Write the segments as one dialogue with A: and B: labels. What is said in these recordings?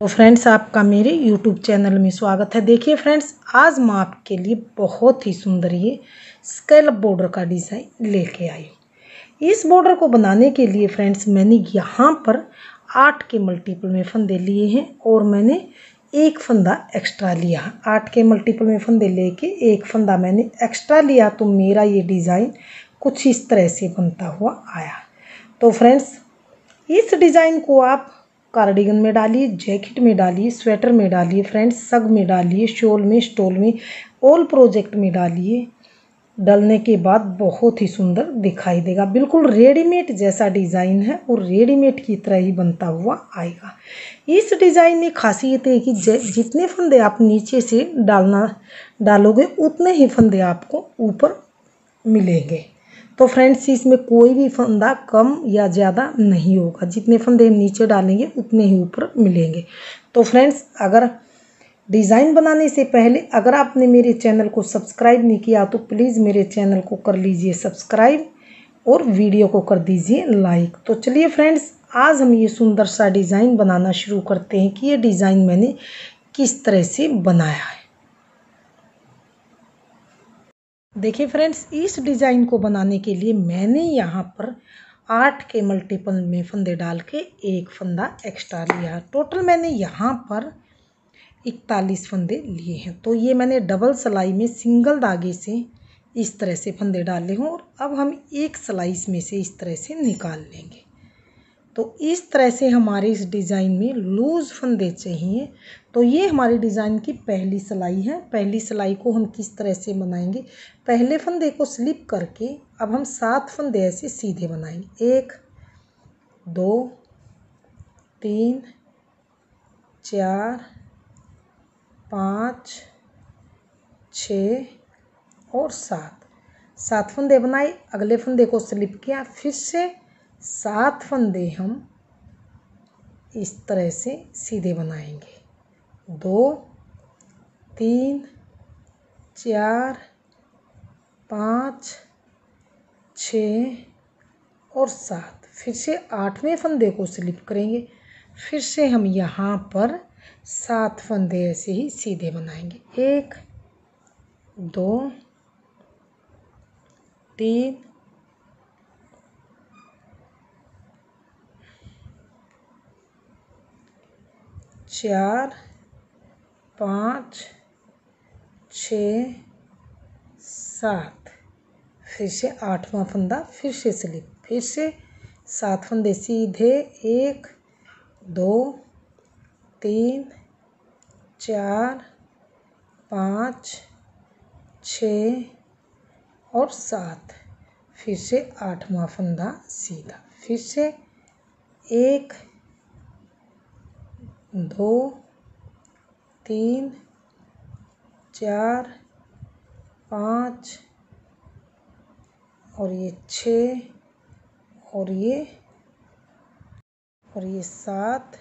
A: तो फ्रेंड्स, आपका मेरे YouTube चैनल में स्वागत है। देखिए फ्रेंड्स, आज मैं आपके लिए बहुत ही सुंदर ये स्कैलप बॉर्डर का डिज़ाइन लेके आई हूँ। इस बॉर्डर को बनाने के लिए फ्रेंड्स, मैंने यहाँ पर 8 के मल्टीपल में फंदे लिए हैं और मैंने एक फंदा एक्स्ट्रा लिया। 8 के मल्टीपल में फंदे लेके एक फंदा मैंने एक्स्ट्रा लिया, तो मेरा ये डिज़ाइन कुछ इस तरह से बनता हुआ आया। तो फ्रेंड्स, इस डिज़ाइन को आप कार्डिगन में डालिए, जैकेट में डालिए, स्वेटर में डालिए फ्रेंड्स, सग में डालिए, शॉल में, स्टोल में, ऑल प्रोजेक्ट में डालिए। डालने के बाद बहुत ही सुंदर दिखाई देगा। बिल्कुल रेडीमेड जैसा डिज़ाइन है और रेडीमेड की तरह ही बनता हुआ आएगा। इस डिज़ाइन में खासियत है कि जितने फंदे आप नीचे से डालोगे उतने ही फंदे आपको ऊपर मिलेंगे। तो फ्रेंड्स, इसमें कोई भी फंदा कम या ज़्यादा नहीं होगा। जितने फंदे हम नीचे डालेंगे उतने ही ऊपर मिलेंगे। तो फ्रेंड्स, अगर डिज़ाइन बनाने से पहले अगर आपने मेरे चैनल को सब्सक्राइब नहीं किया तो प्लीज़ मेरे चैनल को कर लीजिए सब्सक्राइब और वीडियो को कर दीजिए लाइक। तो चलिए फ्रेंड्स, आज हम ये सुंदर सा डिज़ाइन बनाना शुरू करते हैं कि ये डिज़ाइन मैंने किस तरह से बनाया है। देखिए फ्रेंड्स, इस डिज़ाइन को बनाने के लिए मैंने यहाँ पर 8 के मल्टीपल में फंदे डाल के एक फंदा एक्स्ट्रा लिया। टोटल मैंने यहाँ पर 41 फंदे लिए हैं। तो ये मैंने डबल सिलाई में सिंगल धागे से इस तरह से फंदे डाले हों और अब हम एक सिलाई में से इस तरह से निकाल लेंगे। तो इस तरह से हमारे इस डिज़ाइन में लूज़ फंदे चाहिए। तो ये हमारी डिज़ाइन की पहली सिलाई है। पहली सिलाई को हम किस तरह से बनाएंगे, पहले फंदे को स्लिप करके अब हम 7 फंदे ऐसे सीधे बनाएंगे। 1 2 3 4 5 6 और 7 फंदे बनाए। अगले फंदे को स्लिप किया, फिर से 7 फंदे हम इस तरह से सीधे बनाएंगे। 2 3 4 5 6 और 7। फिर से 8वें फंदे को स्लिप करेंगे, फिर से हम यहाँ पर 7 फंदे ऐसे ही सीधे बनाएंगे। 1 2 3 4 5 6 7। फिर से 8वां फंदा फिर से स्लिप, फिर से 7 फंदे सीधे। 1 2 3 4 5 6 और 7। फिर से 8वां फंदा सीधा, फिर से 1 2 3 4 5 और ये 6 और ये 7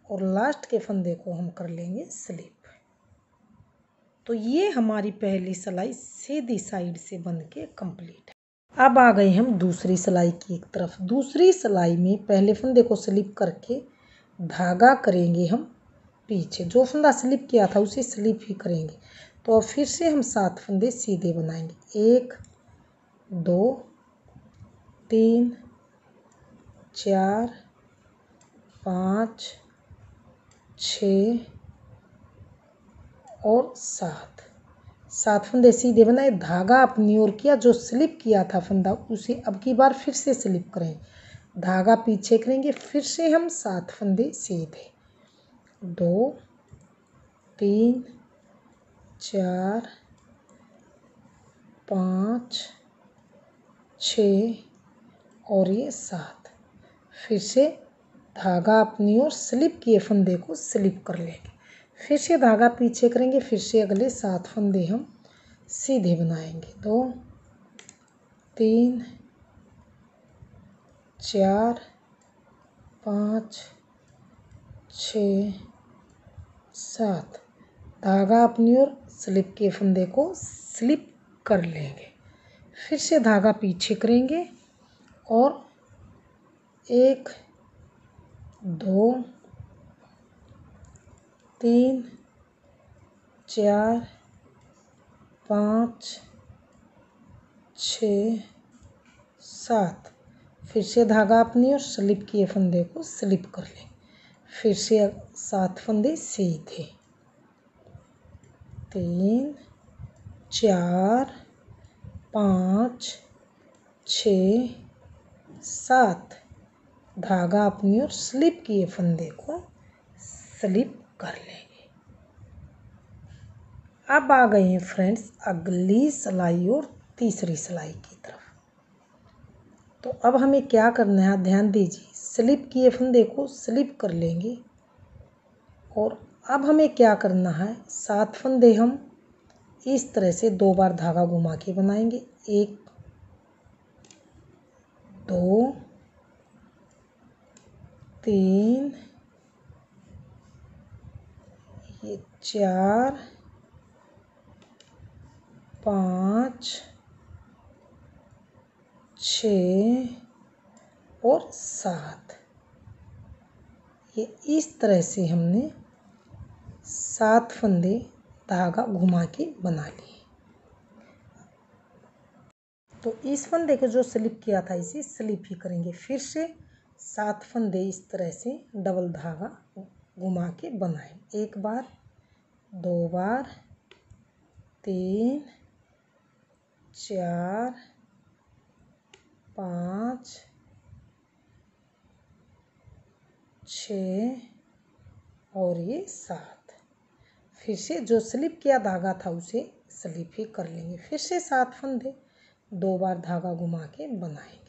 A: और लास्ट के फंदे को हम कर लेंगे स्लिप। तो ये हमारी पहली सिलाई सीधी साइड से बन के कंप्लीट है। अब आ गए हम दूसरी सिलाई की एक तरफ। दूसरी सिलाई में पहले फंदे को स्लिप करके धागा करेंगे हम पीछे, जो फंदा स्लिप किया था उसे स्लिप ही करेंगे। तो अब फिर से हम 7 फंदे सीधे बनाएंगे। 1 2 3 4 5 6 और 7 फंदे सीधे बनाए, धागा अपनी ओर किया, जो स्लिप किया था फंदा उसे अब की बार फिर से स्लिप करें, धागा पीछे करेंगे, फिर से हम 7 फंदे सीधे। 2 3 4 5 6 और ये 7। फिर से धागा अपनी ओर स्लिप किए फंदे को स्लिप कर लेंगे, फिर से धागा पीछे करेंगे, फिर से अगले 7 फंदे हम सीधे बनाएंगे। 2 3 4 5 6 7। धागा अपनी ओर स्लिप के फंदे को स्लिप कर लेंगे, फिर से धागा पीछे करेंगे और 1 2 3 4 5 6 7। फिर से धागा अपनी और स्लिप किए फंदे को स्लिप कर लें। फिर से 7 फंदे सीधे, 3 4 5 6 7। धागा अपनी और स्लिप किए फंदे को स्लिप कर लेंगे। अब आ गए हैं फ्रेंड्स अगली सिलाई और तीसरी सिलाई की तरफ। तो अब हमें क्या करना है, ध्यान दीजिए। स्लिप किए फंदे को स्लिप कर लेंगे और अब हमें क्या करना है, 7 फंदे हम इस तरह से 2 बार धागा घुमा के बनाएंगे। 1 2 3 ये 4 5 6 और 7। ये इस तरह से हमने 7 फंदे धागा घुमा के बना लिए। तो इस फंदे को जो स्लिप किया था इसे स्लिप ही करेंगे। फिर से 7 फंदे इस तरह से डबल धागा घुमा के बनाएं। 1 बार, 2 बार, 3 4 5 6 और ये 7। फिर से जो स्लिप किया धागा था उसे स्लिप ही कर लेंगे। फिर से 7 फंदे 2 बार धागा घुमा के बनाएंगे।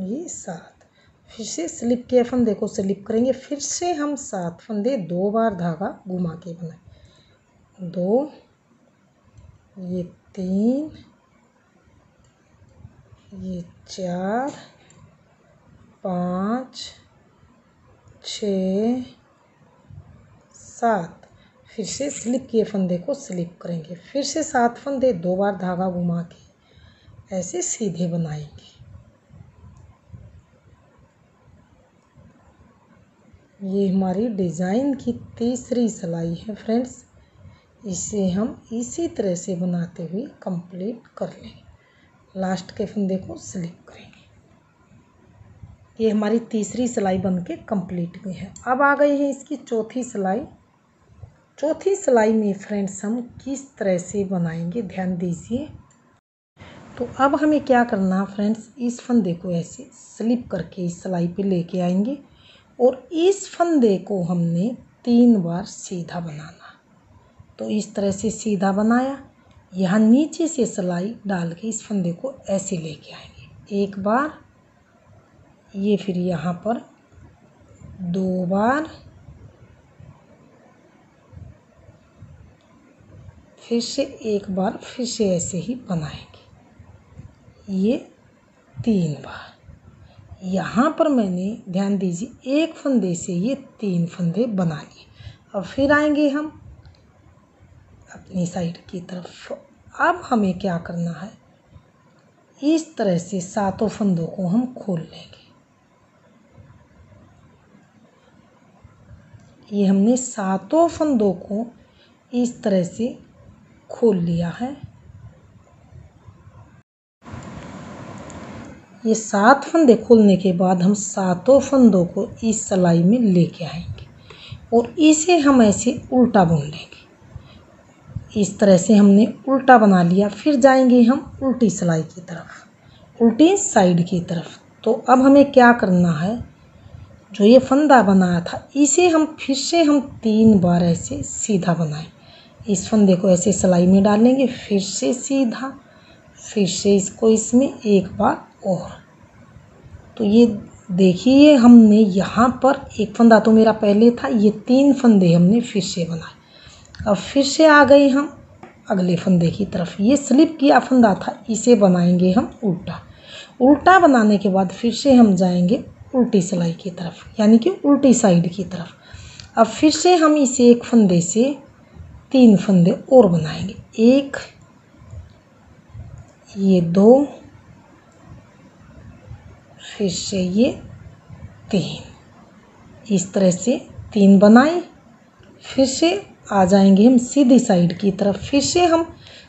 A: ये 7। फिर से स्लिप के फंदे को स्लिप करेंगे। फिर से हम 7 फंदे 2 बार धागा घुमा के बनाए। 2 ये 3 ये 4 5 6 7। फिर से स्लिप किए फंदे को स्लिप करेंगे। फिर से 7 फंदे 2 बार धागा घुमा के ऐसे सीधे बनाएंगे। ये हमारी डिज़ाइन की तीसरी सिलाई है फ्रेंड्स। इसे हम इसी तरह से बनाते हुए कंप्लीट कर लेंगे। लास्ट के फंदे को स्लिप करेंगे। ये हमारी तीसरी सिलाई बनके कंप्लीट हुई है। अब आ गई है इसकी चौथी सिलाई। चौथी सिलाई में फ्रेंड्स हम किस तरह से बनाएंगे, ध्यान दीजिए। तो अब हमें क्या करना फ्रेंड्स, इस फंदे को ऐसे स्लिप करके इस सिलाई पे लेके आएंगे और इस फंदे को हमने 3 बार सीधा बनाना। तो इस तरह से सीधा बनाया, यहाँ नीचे से सिलाई डाल के इस फंदे को ऐसे लेके आएंगे। 1 बार, ये फिर यहाँ पर 2 बार, फिर से 1 बार, फिर से ऐसे ही बनाएंगे। ये 3 बार। यहाँ पर मैंने, ध्यान दीजिए, 1 फंदे से ये 3 फंदे बना लिए। अब फिर आएंगे हम अपनी साइड की तरफ। अब हमें क्या करना है, इस तरह से 7 फंदों को हम खोल लेंगे। ये हमने 7 फंदों को इस तरह से खोल लिया है। ये 7 फंदे खोलने के बाद हम 7 फंदों को इस सिलाई में लेके आएंगे और इसे हम ऐसे उल्टा बुन लेंगे। इस तरह से हमने उल्टा बना लिया। फिर जाएंगे हम उल्टी सिलाई की तरफ, उल्टी साइड की तरफ। तो अब हमें क्या करना है, जो ये फंदा बनाया था इसे हम फिर से 3 बार ऐसे सीधा बनाएं। इस फंदे को ऐसे सिलाई में डालेंगे, फिर से सीधा, फिर से इसको इसमें 1 बार और। तो ये देखिए, हमने यहाँ पर 1 फंदा तो मेरा पहले था, ये 3 फंदे हमने फिर से बनाए। अब फिर से आ गए हम अगले फंदे की तरफ। ये स्लिप किया फंदा था, इसे बनाएंगे हम उल्टा। उल्टा बनाने के बाद फिर से हम जाएंगे उल्टी सिलाई की तरफ, यानी कि उल्टी साइड की तरफ। अब फिर से हम इस एक फंदे से 3 फंदे और बनाएंगे। एक, ये 2, फिर से ये 3। इस तरह से 3 बनाए। फिर से आ जाएंगे हम सीधी साइड की तरफ। फिर से हम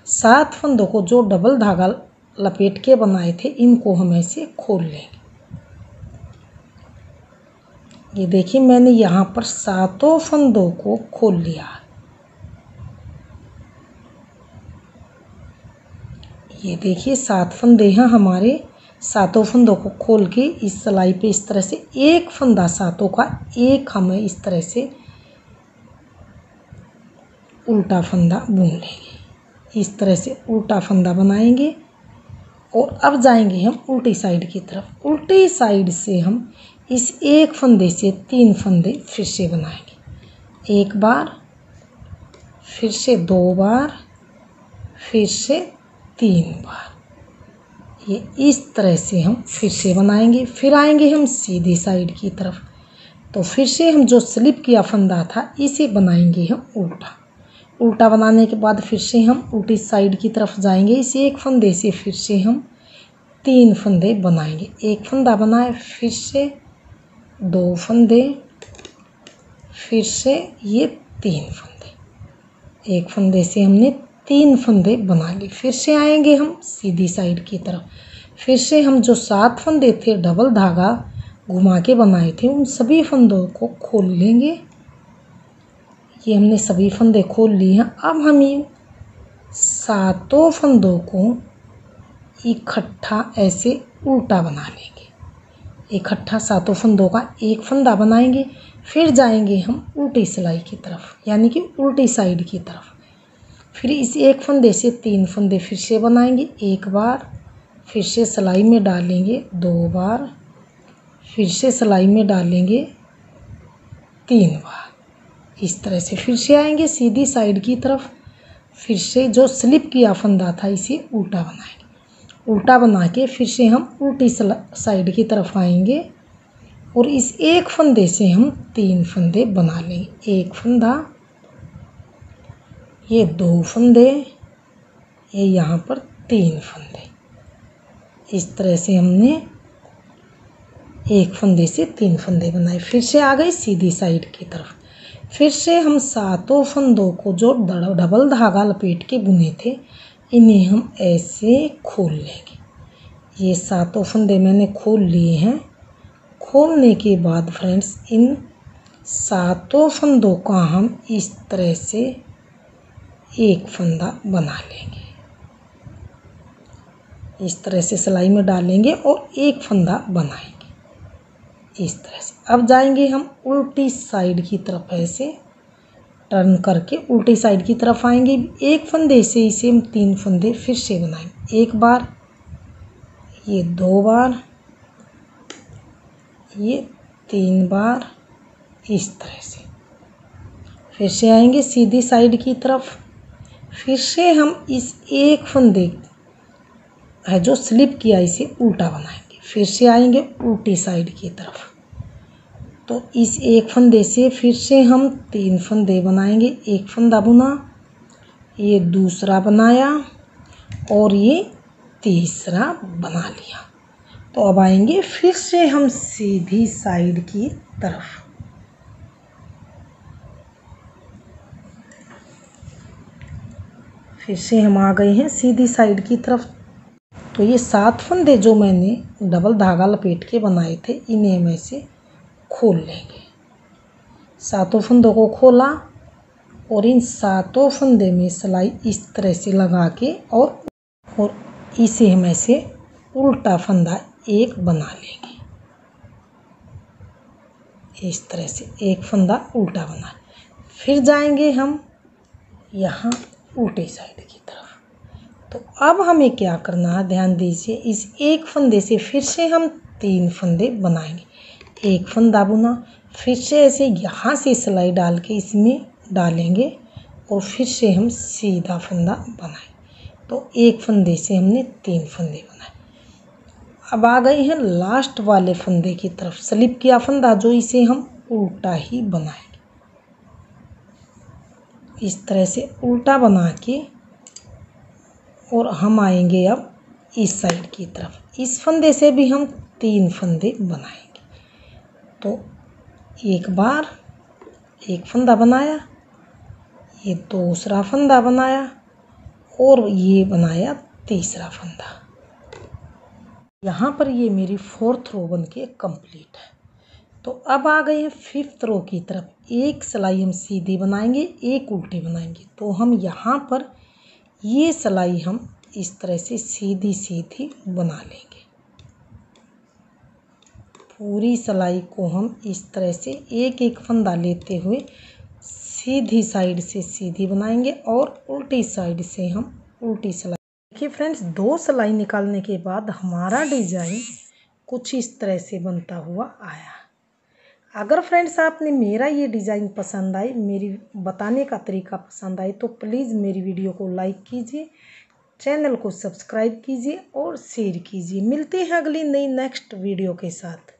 A: 7 फंदों को जो डबल धागा लपेट के बनाए थे इनको हम ऐसे खोल लेंगे। ये देखिए मैंने यहाँ पर 7 फंदों को खोल लिया। ये देखिए 7 फंदे हैं हमारे। 7 फंदों को खोल के इस सिलाई पे इस तरह से एक फंदा 7 का एक हमें इस तरह से उल्टा फंदा बुन लेंगे। इस तरह से उल्टा फंदा बनाएंगे और अब जाएंगे हम उल्टी साइड की तरफ। उल्टी साइड से हम इस एक फंदे से 3 फंदे फिर से बनाएंगे। एक बार, फिर से 2 बार, फिर से 3 बार। ये इस तरह से हम फिर से बनाएंगे। फिर आएंगे हम सीधी साइड की तरफ। तो फिर से हम जो स्लिप किया फंदा था इसे बनाएंगे हम उल्टा। उल्टा बनाने के बाद फिर से हम उल्टी साइड की तरफ जाएंगे। इस एक फंदे से फिर से हम 3 फंदे बनाएंगे। एक फंदा बनाए, फिर से 2 फंदे, फिर से ये 3 फंदे। एक फंदे से हमने 3 फंदे बना लिए। फिर से आएंगे हम सीधी साइड की तरफ। फिर से हम जो 7 फंदे थे डबल धागा घुमा के बनाए थे उन सभी फंदों को खोल लेंगे। ये हमने सभी फंदे खोल लिए हैं। अब हम ये 7 फंदों को इकट्ठा ऐसे उल्टा बना लेंगे। इकट्ठा 7 फंदों का एक फंदा बनाएंगे। फिर जाएंगे हम उल्टी सिलाई की तरफ, यानी कि उल्टी साइड की तरफ। फिर इस एक फंदे से 3 फंदे फिर से बनाएंगे। एक बार, फिर से सिलाई में डालेंगे 2 बार, फिर से सिलाई में डालेंगे 3 बार। इस तरह से फिर से आएंगे सीधी साइड की तरफ। फिर से जो स्लिप किया फंदा था इसे उल्टा बनाएंगे। उल्टा बना के फिर से हम उल्टी साइड की तरफ आएंगे और इस एक फंदे से हम 3 फंदे बना लेंगे। एक फंदा, ये 2 फंदे, ये यहाँ पर 3 फंदे। इस तरह से हमने एक फंदे से 3 फंदे बनाए। फिर से आ गए सीधी साइड की तरफ। फिर से हम 7 फंदों को जो डबल धागा लपेट के बुने थे इन्हें हम ऐसे खोल लेंगे। ये 7 फंदे मैंने खोल लिए हैं। खोलने के बाद फ्रेंड्स इन 7 फंदों का हम इस तरह से एक फंदा बना लेंगे। इस तरह से सिलाई में डालेंगे और एक फंदा बनाएंगे इस तरह से। अब जाएंगे हम उल्टी साइड की तरफ, ऐसे टर्न करके उल्टी साइड की तरफ आएंगे। एक फंदे से इसे हम 3 फंदे फिर से बनाएंगे। एक बार, ये 2 बार, ये 3 बार। इस तरह से फिर से आएंगे सीधी साइड की तरफ। फिर से हम इस एक फंदे है जो स्लिप किया इसे उल्टा बनाएंगे। फिर से आएंगे उल्टी साइड की तरफ। तो इस एक फंदे से फिर से हम 3 फंदे बनाएंगे। एक फंदा बुना, ये दूसरा बनाया और ये तीसरा बना लिया। तो अब आएंगे फिर से हम सीधी साइड की तरफ। फिर से हम आ गए हैं सीधी साइड की तरफ। तो ये 7 फंदे जो मैंने डबल धागा लपेट के बनाए थे इन्हें हम ऐसे खोल लेंगे। 7 फंदों को खोला और इन 7 फंदे में सिलाई इस तरह से लगा के और इसे हम ऐसे उल्टा फंदा एक बना लेंगे। इस तरह से एक फंदा उल्टा बना। फिर जाएंगे हम यहाँ उल्टी साइड की तरफ। तो अब हमें क्या करना है, ध्यान दीजिए। इस एक फंदे से फिर से हम 3 फंदे बनाएंगे। एक फंदा बुना, फिर से ऐसे यहाँ से सिलाई डाल के इसमें डालेंगे और फिर से हम सीधा फंदा बनाएंगे। तो एक फंदे से हमने 3 फंदे बनाए। अब आ गए हैं लास्ट वाले फंदे की तरफ। स्लिप किया फंदा जो इसे हम उल्टा ही बनाएंगे। इस तरह से उल्टा बना के और हम आएंगे अब इस साइड की तरफ। इस फंदे से भी हम 3 फंदे बनाएंगे। तो एक बार एक फंदा बनाया, ये दूसरा फंदा बनाया और ये बनाया तीसरा फंदा। यहाँ पर ये मेरी 4th रो बन के कंप्लीट है। तो अब आ गए हैं 5th रो की तरफ। एक सिलाई हम सीधी बनाएंगे, एक उल्टी बनाएंगे। तो हम यहाँ पर ये सिलाई हम इस तरह से सीधी सीधी बना लेंगे। पूरी सिलाई को हम इस तरह से एक एक फंदा लेते हुए सीधी साइड से सीधी बनाएंगे और उल्टी साइड से हम उल्टी सिलाई। देखिए फ्रेंड्स, 2 सिलाई निकालने के बाद हमारा डिजाइन कुछ इस तरह से बनता हुआ आया। अगर फ्रेंड्स आपने मेरा ये डिज़ाइन पसंद आए, मेरी बताने का तरीका पसंद आए, तो प्लीज़ मेरी वीडियो को लाइक कीजिए, चैनल को सब्सक्राइब कीजिए और शेयर कीजिए। मिलते हैं अगली नई नेक्स्ट वीडियो के साथ।